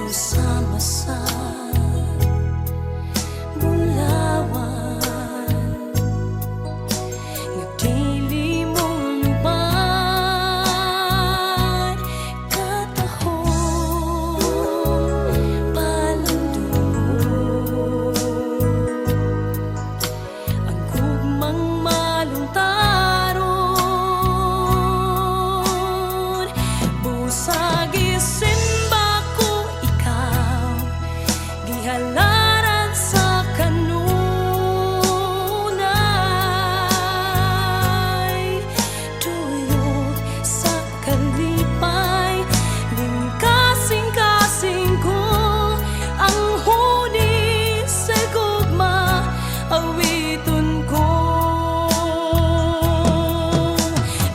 sama sa Bulawan, nagdili mong lubad, katahong palandong, ang gugmang maluntaron, busag isimba ko ikaw, gihalaran sa kanunay, tuyok sa kalipay, lingkasing-kasing ko ang huni sa gugma, awiton ko.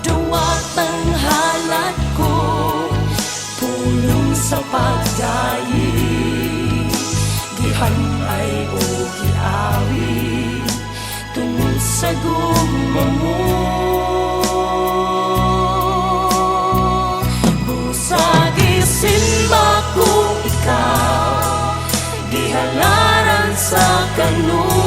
Duwat ang halat ko, pulong sa pagdayi, gihanay o giawi, tungod sa gugma mo. Busag isimba ko ikaw, gihalaran sa kanunay,